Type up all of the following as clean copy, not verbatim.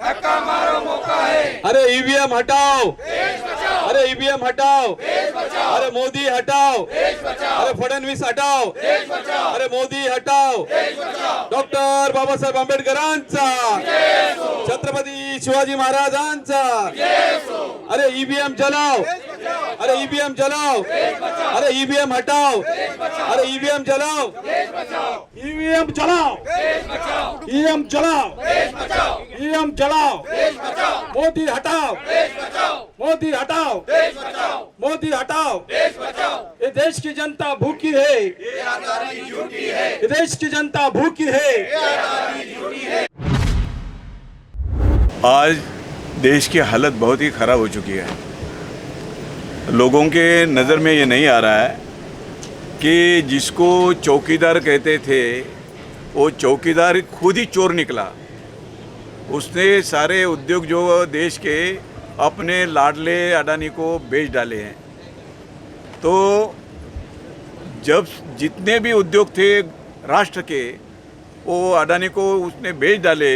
धक्का मारो मौका है। अरे ईवीएम हटाओ, देश बचाओ, अरे ईवीएम हटाओ, देश बचाओ, अरे मोदी हटाओ, देश बचाओ, अरे फडणवीस हटाओ, देश बचाओ, अरे मोदी हटाओ, देश बचाओ। डॉक्टर बाबासाहेब आंबेडकरांचा, छत्रपती शिवाजी महाराजांचा, अरे ईवीएम जलाओ, अरे ईवीएम जलाओ, अरे ईवीएम हटाओ, अरे ईवीएम जलाओ, ईवीएम जलाओ, ईवीएम जलाओ, ईवीएम जलाओ, मोदी हटाओ, मोदी हटाओ, मोदी हटाओ। ये देश की जनता भूखी है, ये देश की जनता भूखी है। आज देश की हालत बहुत ही ख़राब हो चुकी है। लोगों के नज़र में ये नहीं आ रहा है कि जिसको चौकीदार कहते थे वो चौकीदार खुद ही चोर निकला। उसने सारे उद्योग जो देश के अपने लाडले अडानी को बेच डाले हैं। तो जब जितने भी उद्योग थे राष्ट्र के वो अडानी को उसने बेच डाले,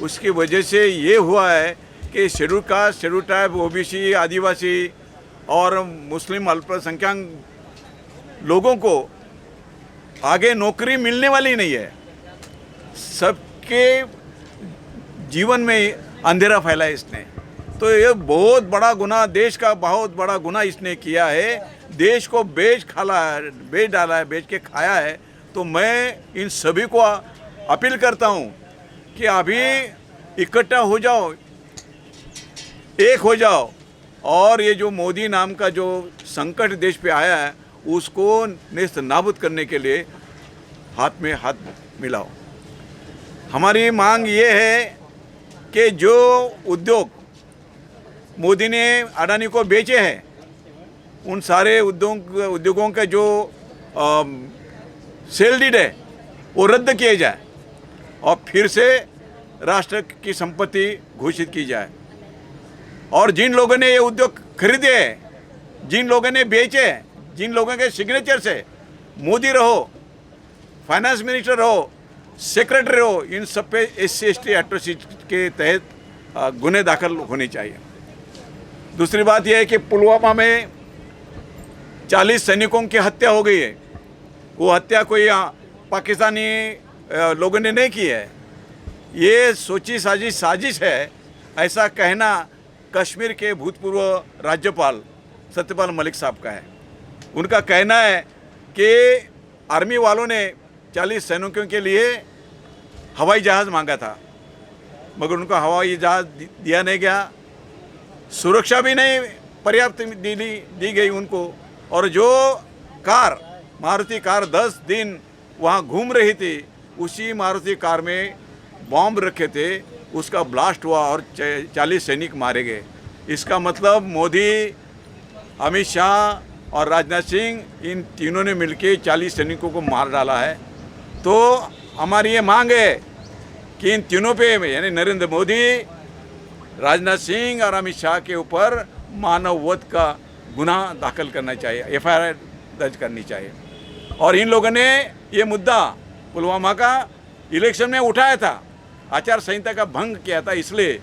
उसकी वजह से ये हुआ है कि schedule caste, schedule tribe, OBC, Adivasi और मुस्लिम अल्पसंख्यक लोगों को आगे नौकरी मिलने वाली नहीं है। सबके जीवन में अंधेरा फैला है इसने। तो ये बहुत बड़ा गुनाह, देश का बहुत बड़ा गुनाह इसने किया है। देश को बेच डाला है, बेच के खाया है। तो मैं इन सभी को अपील करता हूँ कि अभी इकट्ठा हो जाओ, एक हो जाओ और ये जो मोदी नाम का जो संकट देश पे आया है उसको नेस्त नाबूद करने के लिए हाथ में हाथ मिलाओ। हमारी मांग ये है कि जो उद्योग मोदी ने अडानी को बेचे हैं उन सारे उद्योगों का जो सेल डीड है वो रद्द किए जाए और फिर से राष्ट्र की संपत्ति घोषित की जाए। और जिन लोगों ने ये उद्योग खरीदे, जिन लोगों ने बेचे, जिन लोगों के सिग्नेचर से मोदी रहो, फाइनेंस मिनिस्टर रहो, सेक्रेटरी रहो, इन सब पे SC/ST एट्रोसिटी के तहत गुने दाखिल होने चाहिए। दूसरी बात यह है कि पुलवामा में 40 सैनिकों की हत्या हो गई है। वो हत्या कोई पाकिस्तानी लोगों ने नहीं की है, ये सोची साजिश है। ऐसा कहना कश्मीर के भूतपूर्व राज्यपाल सत्यपाल मलिक साहब का है। उनका कहना है कि आर्मी वालों ने 40 सैनिकों के लिए हवाई जहाज़ मांगा था मगर उनको हवाई जहाज़ दिया नहीं गया, सुरक्षा भी नहीं पर्याप्त दी गई उनको। और जो कार, मारुति कार 10 दिन वहाँ घूम रही थी, उसी मारुति कार में बॉम्ब रखे थे, उसका ब्लास्ट हुआ और 40 सैनिक मारे गए। इसका मतलब मोदी, अमित शाह और राजनाथ सिंह, इन तीनों ने मिलकर 40 सैनिकों को मार डाला है। तो हमारी ये मांग है कि इन तीनों पे यानी नरेंद्र मोदी, राजनाथ सिंह और अमित शाह के ऊपर मानववध का गुनाह दाखिल करना चाहिए, FIR दर्ज करनी चाहिए। और इन लोगों ने ये मुद्दा पुलवामा का इलेक्शन में उठाया था, आचार संहिता का भंग किया था, इसलिए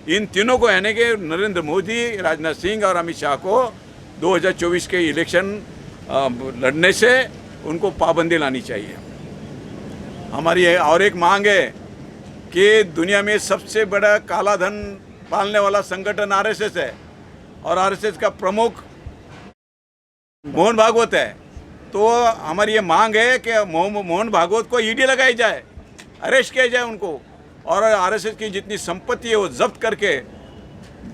इन तीनों को यानी कि नरेंद्र मोदी, राजनाथ सिंह और अमित शाह को 2024 के इलेक्शन लड़ने से उनको पाबंदी लानी चाहिए। हमारी और एक मांग है कि दुनिया में सबसे बड़ा काला धन पालने वाला संगठन RSS है और RSS का प्रमुख मोहन भागवत है। तो हमारी ये मांग है कि मोहन भागवत को ED लगाई जाए, अरेस्ट किया जाए उनको, और RSS की जितनी संपत्ति है वो जब्त करके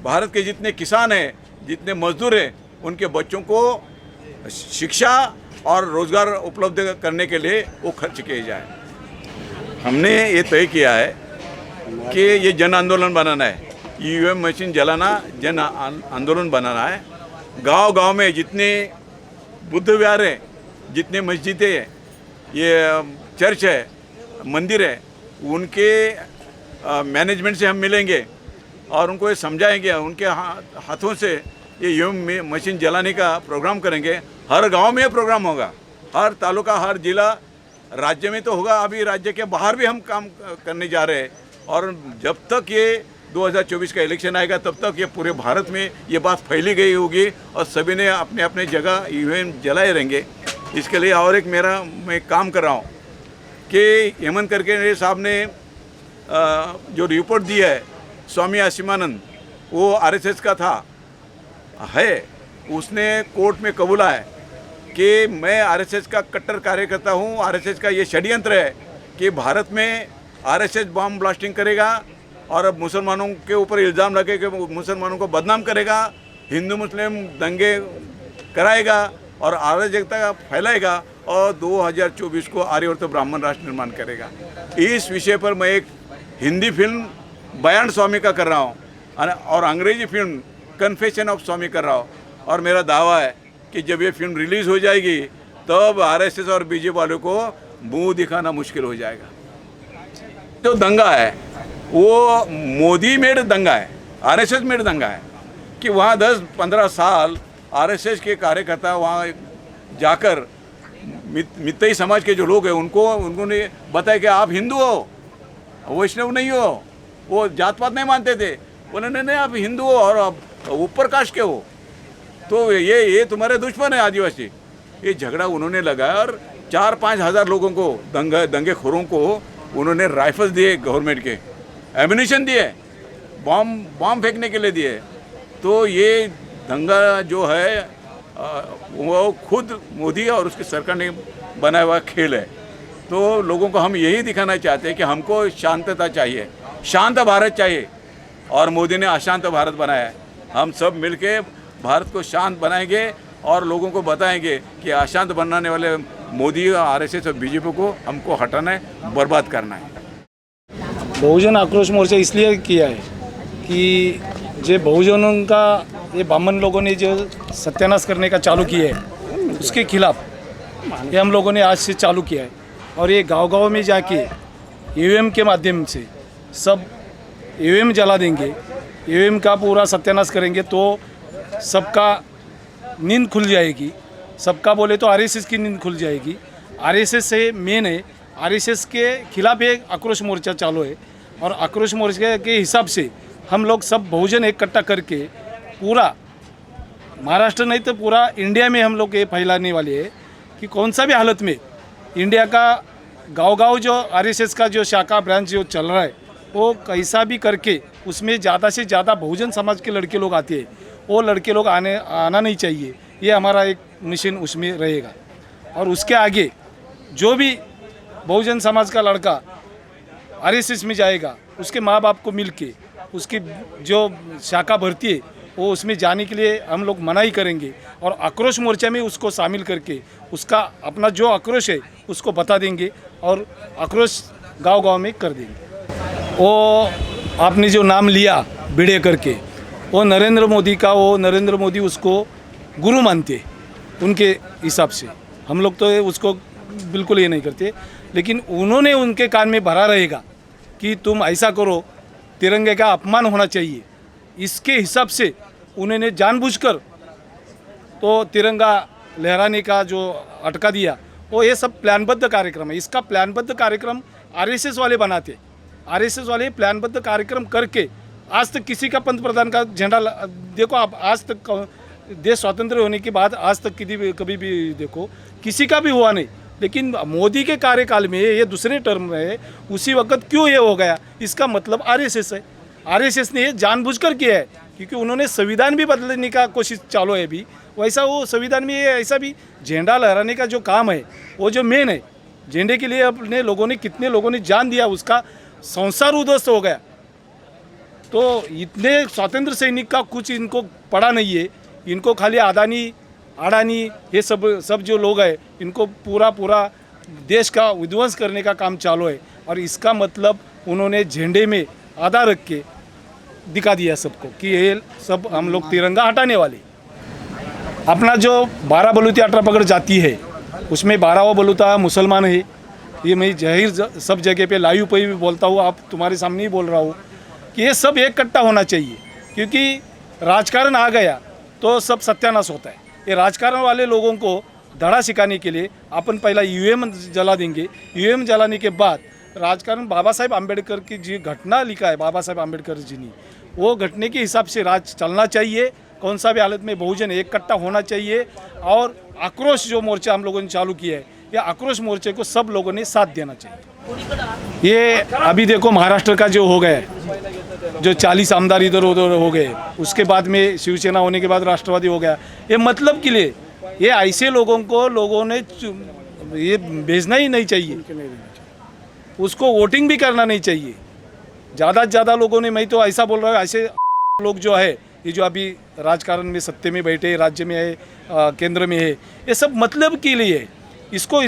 भारत के जितने किसान हैं, जितने मजदूर हैं, उनके बच्चों को शिक्षा और रोज़गार उपलब्ध करने के लिए वो खर्च किए जाए। हमने ये तय किया है कि ये जन आंदोलन बनाना है, EVM मशीन जलाना जन आंदोलन बनाना है। गांव-गांव में जितने बुद्ध विहार हैं, जितने मस्जिदें हैं, ये चर्च है, मंदिर है, उनके मैनेजमेंट से हम मिलेंगे और उनको ये समझाएंगे, उनके हाथों से ये EVM मशीन जलाने का प्रोग्राम करेंगे। हर गांव में प्रोग्राम होगा, हर तालुका, हर जिला, राज्य में तो होगा, अभी राज्य के बाहर भी हम काम करने जा रहे हैं। और जब तक ये 2024 का इलेक्शन आएगा तब तक ये पूरे भारत में ये बात फैली गई होगी और सभी ने अपने अपने जगह ईवीएम जलाए रहेंगे। इसके लिए और एक मैं काम कर रहा हूँ कि हेमंत करके साहब ने जो रिपोर्ट दी है स्वामी आसिमानंद, वो आरएसएस का था है, उसने कोर्ट में कबूला है कि मैं आरएसएस का कट्टर कार्यकर्ता हूँ। आरएसएस का ये षड्यंत्र है कि भारत में आरएसएस बम ब्लास्टिंग करेगा और अब मुसलमानों के ऊपर इल्ज़ाम लगे कि मुसलमानों को बदनाम करेगा, हिंदू मुस्लिम दंगे कराएगा और अराजकता फैलाएगा और 2024 को आर्यवर्त ब्राह्मण राष्ट्र निर्माण करेगा। इस विषय पर मैं एक हिंदी फिल्म बयान स्वामी का कर रहा हूँ और अंग्रेजी फिल्म कन्फेशन ऑफ स्वामी कर रहा हूँ और मेरा दावा है कि जब ये फिल्म रिलीज़ हो जाएगी तब आरएसएस और बीजेपी वालों को मुंह दिखाना मुश्किल हो जाएगा। जो दंगा है वो मोदी मेड दंगा है, आरएसएस मेड दंगा है कि वहाँ 10-15 साल आरएसएस के कार्यकर्ता वहाँ जाकर मित्तई समाज के जो लोग हैं उन्होंने बताया कि आप हिंदू हो, वैष्णव नहीं हो, वो जात पात नहीं मानते थे, बोले नहीं आप हिंदू हो और आप ऊपर कास्ट के हो, तो ये तुम्हारे दुश्मन है आदिवासी। ये झगड़ा उन्होंने लगाया और 4-5 हज़ार लोगों को दंगेखोरों को उन्होंने राइफल्स दिए, गवर्नमेंट के एम्यूनिशन दिए, बॉम्ब फेंकने के लिए दिए। तो ये दंगा जो है वो खुद मोदी और उसकी सरकार ने बनाया हुआ खेल है। तो लोगों को हम यही दिखाना चाहते हैं कि हमको शांतता चाहिए, शांत भारत चाहिए और मोदी ने अशांत भारत बनाया है। हम सब मिलके भारत को शांत बनाएंगे और लोगों को बताएंगे कि अशांत बनाने वाले मोदी आरएसएस और बीजेपी को हमको हटाना है, बर्बाद करना है। बहुजन आक्रोश मोर्चा इसलिए किया है कि जो बहुजनों का ये ब्राह्मण लोगों ने जो सत्यानाश करने का चालू किया है उसके खिलाफ ये हम लोगों ने आज से चालू किया है और ये गांव-गांव में जाके ईवीएम के माध्यम से सब ईवीएम जला देंगे, ईवीएम का पूरा सत्यानाश करेंगे तो सबका नींद खुल जाएगी। सबका बोले तो आरएसएस की नींद खुल जाएगी। आरएसएस से मेन है, आरएसएस के खिलाफ एक आक्रोश मोर्चा चालू है और आक्रोश मोर्चे के हिसाब से हम लोग सब बहुजन इकट्ठा करके पूरा महाराष्ट्र नहीं तो पूरा इंडिया में हम लोग ये फैलाने वाले हैं कि कौन सा भी हालत में इंडिया का गांव-गांव जो आरएसएस का जो शाखा ब्रांच जो चल रहा है वो कैसा भी करके उसमें ज़्यादा से ज़्यादा बहुजन समाज के लड़के लोग आते हैं, वो लड़के लोग आना नहीं चाहिए। ये हमारा एक मिशन उसमें रहेगा और उसके आगे जो भी बहुजन समाज का लड़का आरएसएस में जाएगा उसके माँ बाप को मिलके उसकी जो शाखा भरती है वो उसमें जाने के लिए हम लोग मनाही करेंगे और आक्रोश मोर्चा में उसको शामिल करके उसका अपना जो आक्रोश है उसको बता देंगे और आक्रोश गांव-गांव में कर देंगे। वो आपने जो नाम लिया भिड़े करके, वो नरेंद्र मोदी का, वो नरेंद्र मोदी उसको गुरु मानते उनके हिसाब से। हम लोग तो उसको बिल्कुल ये नहीं करते, लेकिन उन्होंने उनके कान में भरा रहेगा कि तुम ऐसा करो, तिरंगे का अपमान होना चाहिए। इसके हिसाब से उन्होंने जानबूझकर तो तिरंगा लहराने का जो अटका दिया, वो ये सब प्लानबद्ध कार्यक्रम है। इसका प्लानबद्ध कार्यक्रम आरएसएस वाले बनाते, आरएसएस वाले प्लानबद्ध कार्यक्रम करके आज तक किसी का पंतप्रधान का झंडा देखो आप, आज तक देश स्वतंत्र होने के बाद आज तक कभी भी देखो किसी का भी हुआ नहीं। लेकिन मोदी के कार्यकाल में ये दूसरे टर्म में उसी वक्त क्यों ये हो गया? इसका मतलब आरएसएस है। आरएसएस ने ये जानबूझकर किया है क्योंकि उन्होंने संविधान भी बदलने का कोशिश चालू है अभी। वैसा वो संविधान में ये ऐसा भी झंडा लहराने का जो काम है वो जो मेन है, झंडे के लिए अपने लोगों ने कितने लोगों ने जान दिया, उसका संसार उद्ध्वस्त हो गया। तो इतने स्वतंत्र सैनिक का कुछ इनको पड़ा नहीं है। इनको खाली अडानी ये सब जो लोग हैं इनको पूरा देश का विध्वंस करने का काम चालू है और इसका मतलब उन्होंने झंडे में आधा रख के दिखा दिया सबको कि ये सब हम लोग तिरंगा हटाने वाले। अपना जो 12 बलूती 18 पकड़ जाती है उसमें 12वां बलूता मुसलमान है। ये मैं जाहिर सब जगह पे लाइव पे भी बोलता हूँ, आप तुम्हारे सामने ही बोल रहा हूँ कि ये सब इकट्ठा होना चाहिए क्योंकि राजकारण आ गया तो सब सत्यानाश होता है। ये राजकारण वाले लोगों को धड़ा सिखाने के लिए अपन पहला ईवीएम जला देंगे। ईवीएम जलाने के बाद राजकारण बाबा साहेब आम्बेडकर की जी घटना लिखा है बाबा साहेब आम्बेडकर जी ने, वो घटने के हिसाब से राज चलना चाहिए। कौन सा भी हालत में बहुजन इकट्ठा होना चाहिए। और आक्रोश जो मोर्चा हम लोगों ने चालू किया है, या आक्रोश मोर्चे को सब लोगों ने साथ देना चाहिए। ये अभी देखो महाराष्ट्र का जो हो गया है, जो 40 आमदार इधर उधर हो गए, उसके बाद में शिवसेना होने के बाद राष्ट्रवादी हो गया, ये मतलब के लिए ये ऐसे लोगों को लोगों ने ये भेजना ही नहीं चाहिए, उसको वोटिंग भी करना नहीं चाहिए। ज़्यादा से ज़्यादा लोगों ने, मैं तो ऐसा बोल रहा हूँ, ऐसे लोग जो है ये जो अभी राजकारण में सत्ते में बैठे, राज्य में है, केंद्र में है, ये सब मतलब के लिए है। इसको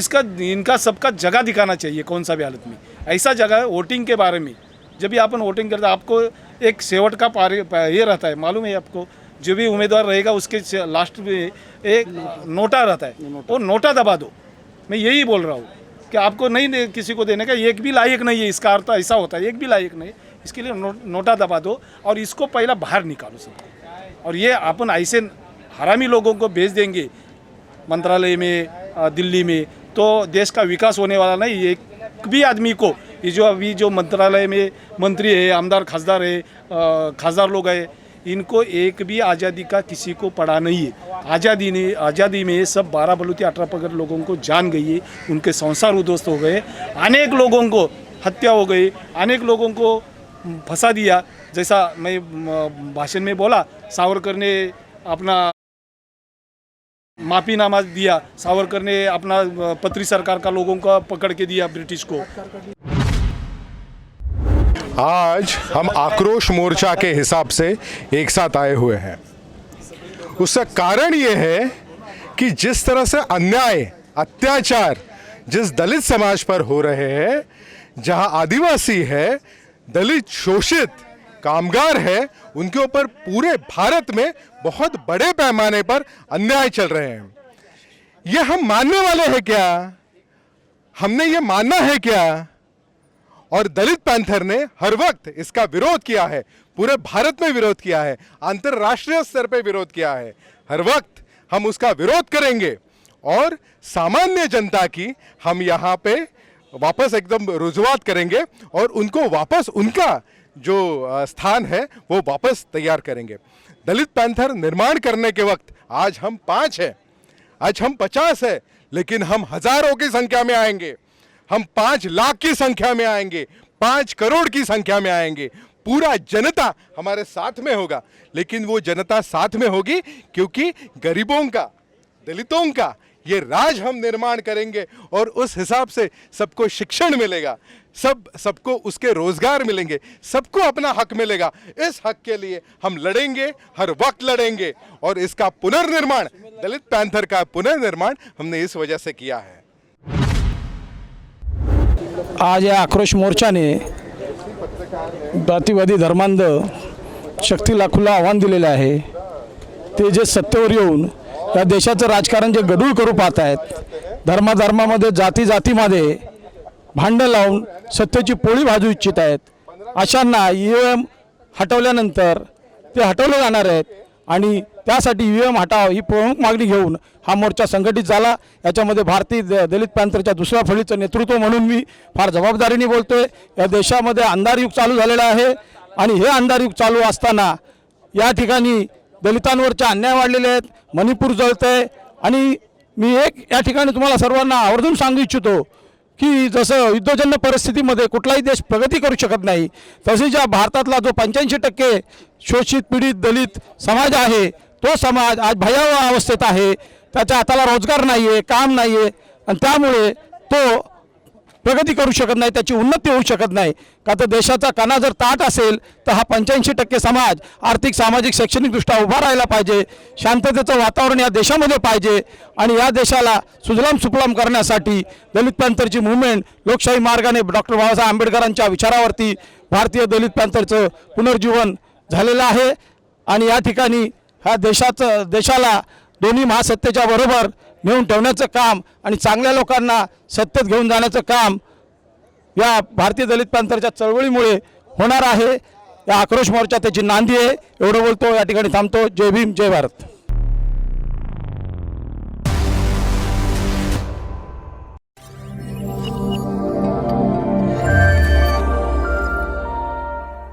इनका सबका जगह दिखाना चाहिए कौन सा भी हालत में। ऐसा जगह है वोटिंग के बारे में, जब भी अपन वोटिंग करते हैं आपको एक सेवट का ये रहता है, मालूम है आपको, जो भी उम्मीदवार रहेगा उसके लास्ट में एक नोटा रहता है, वो नोटा दबा दो। मैं यही बोल रहा हूँ कि आपको नहीं किसी को देने का, एक भी लायक नहीं है, इसका अर्थ ऐसा होता है, एक भी लायक नहीं, इसके लिए नोटा दबा दो और इसको पहला बाहर निकालो सबको। और ये अपन ऐसे हरामी लोगों को भेज देंगे मंत्रालय में, दिल्ली में, तो देश का विकास होने वाला नहीं। एक भी आदमी को, ये जो अभी जो मंत्रालय में मंत्री है, आमदार खासदार है, खासदार लोग हैं, इनको एक भी आज़ादी का किसी को पड़ा नहीं है। आज़ादी में सब 12 बलूती 18 पगड़ लोगों को जान गई है, उनके संसार उद्ध्वस्त हो गए, अनेक लोगों को हत्या हो गई, अनेक लोगों को फंसा दिया। जैसा मैं भाषण में बोला, सावरकर ने अपना माफीनामा दिया, सावरकर ने अपना पत्री सरकार का लोगों को पकड़ के दिया ब्रिटिश को। आज हम आक्रोश मोर्चा के हिसाब से एक साथ आए हुए हैं। उसका कारण ये है कि जिस तरह से अन्याय, अत्याचार जिस दलित समाज पर हो रहे हैं, जहां आदिवासी है, दलित शोषित कामगार है, उनके ऊपर पूरे भारत में बहुत बड़े पैमाने पर अन्याय चल रहे हैं। ये हम मानने वाले हैं क्या? हमने ये मानना है क्या? और दलित पैंथर ने हर वक्त इसका विरोध किया है, पूरे भारत में विरोध किया है, अंतर्राष्ट्रीय स्तर पे विरोध किया है। हर वक्त हम उसका विरोध करेंगे और सामान्य जनता की हम यहाँ पे वापस एकदम रुजुआत करेंगे और उनको वापस उनका जो स्थान है वो वापस तैयार करेंगे। दलित पैंथर निर्माण करने के वक्त आज हम 5 हैं, आज हम 50 है, लेकिन हम हजारों की संख्या में आएंगे, हम 5 लाख की संख्या में आएंगे, 5 करोड़ की संख्या में आएंगे। पूरा जनता हमारे साथ में होगा, लेकिन वो जनता साथ में होगी क्योंकि गरीबों का, दलितों का ये राज हम निर्माण करेंगे और उस हिसाब से सबको शिक्षण मिलेगा, सबको उसके रोजगार मिलेंगे, सबको अपना हक मिलेगा। इस हक के लिए हम लड़ेंगे, हर वक्त लड़ेंगे और इसका पुनर्निर्माण, दलित पैंथर का पुनर्निर्माण हमने इस वजह से किया है। आज या आक्रोश मोर्चाने जातीवादी धर्मांध शक्तीला खुलं आव्हान दिलेलं आहे। ते जे सत्तेवर येऊन या देशाचं राजकारण जे गढूळ करू पाहत आहेत, धर्माधर्मामध्ये जातीमध्ये भांडण लावून सत्तेची पोळी भाजू इच्छित आहेत, अशांना EVM हटवल्यानंतर ते हटवले जाणार आहेत आणि त्यासाठी EVM हटाव ही प्रमुख मागणी घेऊन हा मोर्चा संघटित झाला। याच्यामध्ये भारतीय दलित पॅंथरच्या दुसऱ्या फळीचं नेतृत्व म्हणून मी फार जबाबदारीने बोलतोय। या देशामध्ये अंधार युग चालू झालेला आहे आणि हे अंधार युग चालू असताना या ठिकाणी दलितांवरचे अन्याय वाढलेले आहेत, मणिपूर जळतंय आणि मी एक या ठिकाणी तुम्हाला सर्वांना आवर्जून सांगू इच्छितो की जसं युद्धजन्य परिस्थितीमध्ये कुठलाही देश प्रगती करू शकत नाही, तसेच या भारतातला जो 85% शोषित पीडित दलित समाज आहे, तो समाज आज भयावह अवस्थेत आहे। त्याच्या हाताला रोजगार नाही आहे, काम नाही आहे आणि त्यामुळे तो प्रगती करू शकत नाही, त्याची उन्नती होऊ शकत नाही। का तर देशाचा कणा जर ताट असेल तर हा 85% समाज आर्थिक, सामाजिक, शैक्षणिकदृष्ट्या उभा राहायला पाहिजे, शांततेचं वातावरण या देशामध्ये पाहिजे आणि या देशाला सुजलाम सुफलाम करण्यासाठी दलित पॅंथरची मूवमेंट लोकशाही मार्गाने डॉक्टर बाबासाहेब आंबेडकरांच्या विचारावरती भारतीय दलित पॅंथरचं पुनर्जीवन झालेलं आहे आणि या ठिकाणी ह्या देशाला दोन्ही महासत्तेच्या बरोबर नेऊन ठेवण्याचं काम आणि चांगल्या लोकांना सत्तेत घेऊन जाण्याचं काम या भारतीय दलित पॅंथरच्या चळवळीमुळे होणार आहे। या आक्रोश मोर्चा त्याची नांदी आहे। एवढं बोलतो, या ठिकाणी थांबतो। जय भीम, जय भारत।